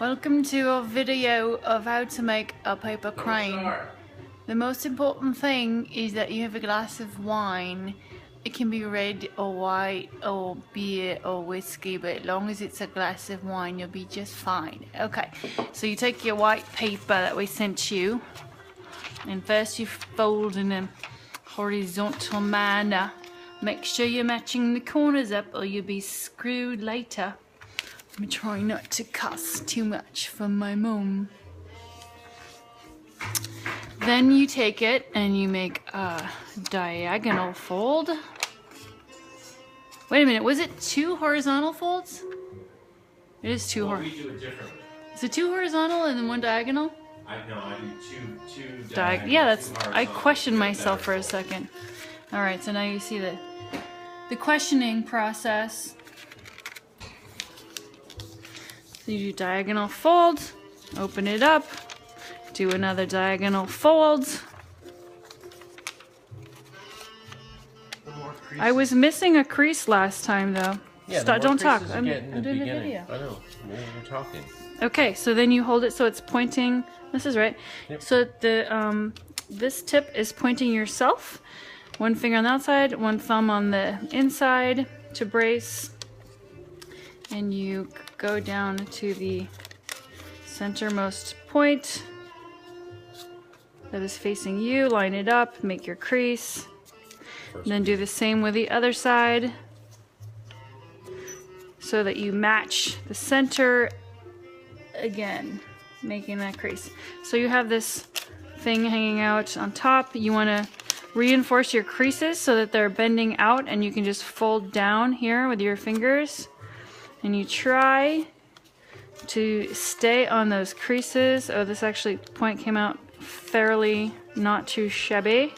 Welcome to a video of how to make a paper crane. The most important thing is that you have a glass of wine. It can be red or white or beer or whiskey, but as long as it's a glass of wine, you'll be just fine. Okay, so you take your white paper that we sent you, and first you fold in a horizontal manner. Make sure you're matching the corners up or you'll be screwed later. I'm trying not to cuss too much for my mum. Then you take it and you make a diagonal fold. Wait a minute, was it 2 horizontal folds? It is 2 horizontal. We do it differently. Is it 2 horizontal and then 1 diagonal? I do two diagonal. Yeah, that's. I questioned myself for a second. All right, so now you see the questioning process. So you do diagonal fold, open it up, do another diagonal fold. I was missing a crease last time though. Yeah, Don't talk. I'm doing a video. I know. We're talking. Okay, so then you hold it so it's pointing. This is right. Yep. So the this tip is pointing yourself. 1 finger on the outside, 1 thumb on the inside to brace. And you go down to the centermost point that is facing you, line it up, make your crease, and then do the same with the other side so that you match the center again, making that crease. So you have this thing hanging out on top. You want to reinforce your creases so that they're bending out and you can just fold down here with your fingers. And you try to stay on those creases. Oh, this actually point came out fairly not too shabby.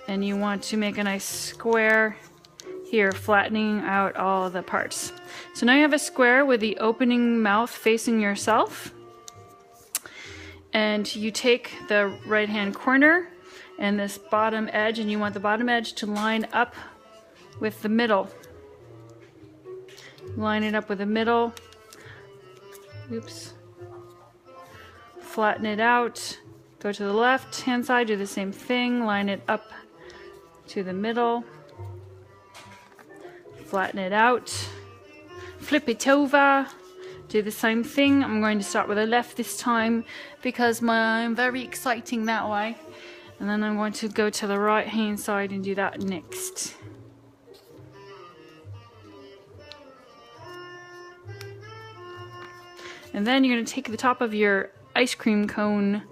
And you want to make a nice square here, flattening out all the parts. So now you have a square with the opening mouth facing yourself. And you take the right hand corner and this bottom edge, and you want the bottom edge to line up with the middle. Line it up with the middle. Oops. Flatten it out. Go to the left hand side, do the same thing. Line it up to the middle. Flatten it out. Flip it over. Do the same thing. I'm going to start with the left this time because I'm very exciting that way. And then I'm going to go to the right hand side and do that next. And then you're going to take the top of your ice cream cone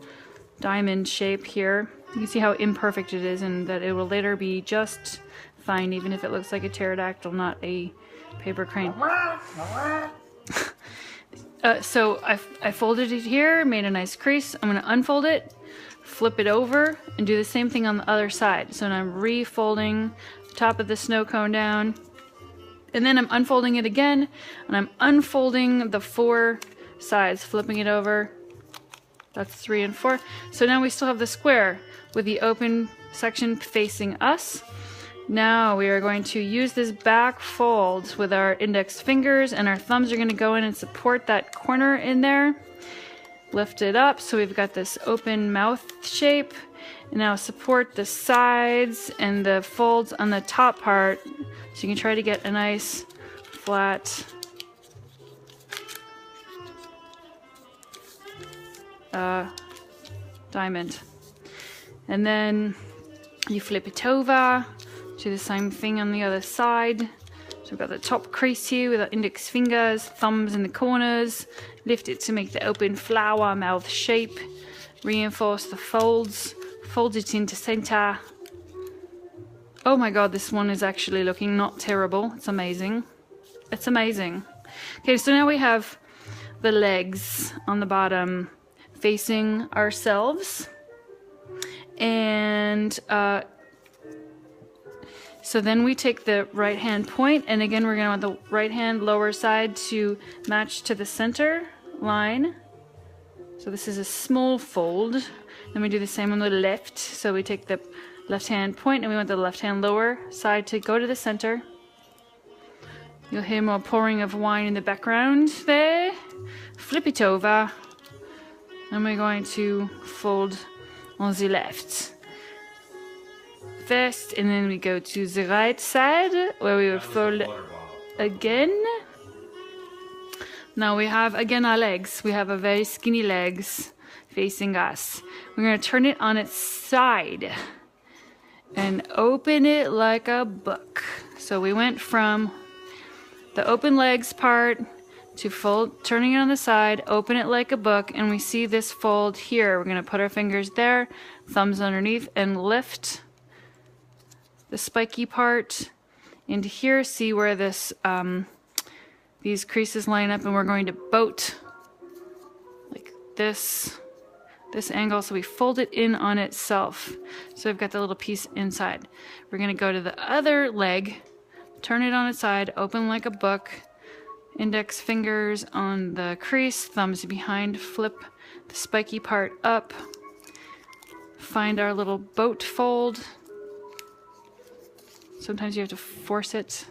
diamond shape here. You can see how imperfect it is and that it will later be just fine even if it looks like a pterodactyl, not a paper crane. So I folded it here, made a nice crease. I'm going to unfold it, flip it over, and do the same thing on the other side. So now I'm refolding the top of the snow cone down. And then I'm unfolding it again, and I'm unfolding the 4 sides, flipping it over. That's 3 and 4. So now we still have the square with the open section facing us. Now we are going to use this back fold with our index fingers, and our thumbs are going to go in and support that corner in there. Lift it up so we've got this open mouth shape. And now support the sides and the folds on the top part so you can try to get a nice flat diamond. And then you flip it over, do the same thing on the other side. So we've got the top crease here with our index fingers, thumbs in the corners. Lift it to make the open flower mouth shape. Reinforce the folds, fold it into center. Oh my god, this one is actually looking not terrible. It's amazing. It's amazing. Okay, so now we have the legs on the bottom facing ourselves, and so then we take the right hand point, and again we're going to want the right hand lower side to match to the center line. So this is a small fold. Then we do the same on the left. So we take the left hand point and we want the left hand lower side to go to the center. You'll hear more pouring of wine in the background there. flip it over, and we're going to fold on the left first, and then we go to the right side where we will fold again. Now we have again our legs. We have a very skinny legs facing us. We're going to turn it on its side and open it like a book. So we went from the open legs part to fold, turning it on the side, open it like a book, and we see this fold here. We're going to put our fingers there, thumbs underneath, and lift the spiky part into here. See where this these creases line up, and we're going to boat like this angle, so we fold it in on itself. So we've got the little piece inside. We're going to go to the other leg, turn it on its side, open like a book, index fingers on the crease, thumbs behind, flip the spiky part up, find our little boat fold. Sometimes you have to force it.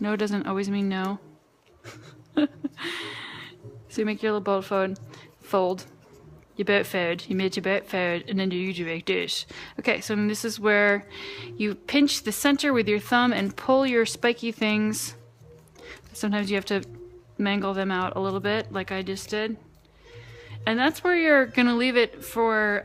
No doesn't always mean no. So you make your little boat fold. Your boat fold. You made your boat fold, and then you do like this. Okay, so this is where you pinch the center with your thumb and pull your spiky things. Sometimes you have to mangle them out a little bit, like I just did. And that's where you're gonna leave it for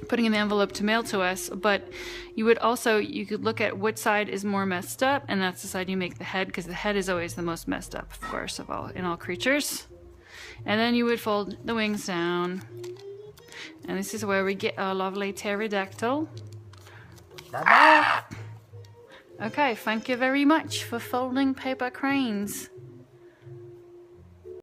putting in the envelope to mail to us. But you could look at what side is more messed up, and that's the side you make the head, because the head is always the most messed up, of course, in all creatures. And then you would fold the wings down. And this is where we get our lovely pterodactyl. Okay, thank you very much for folding paper cranes.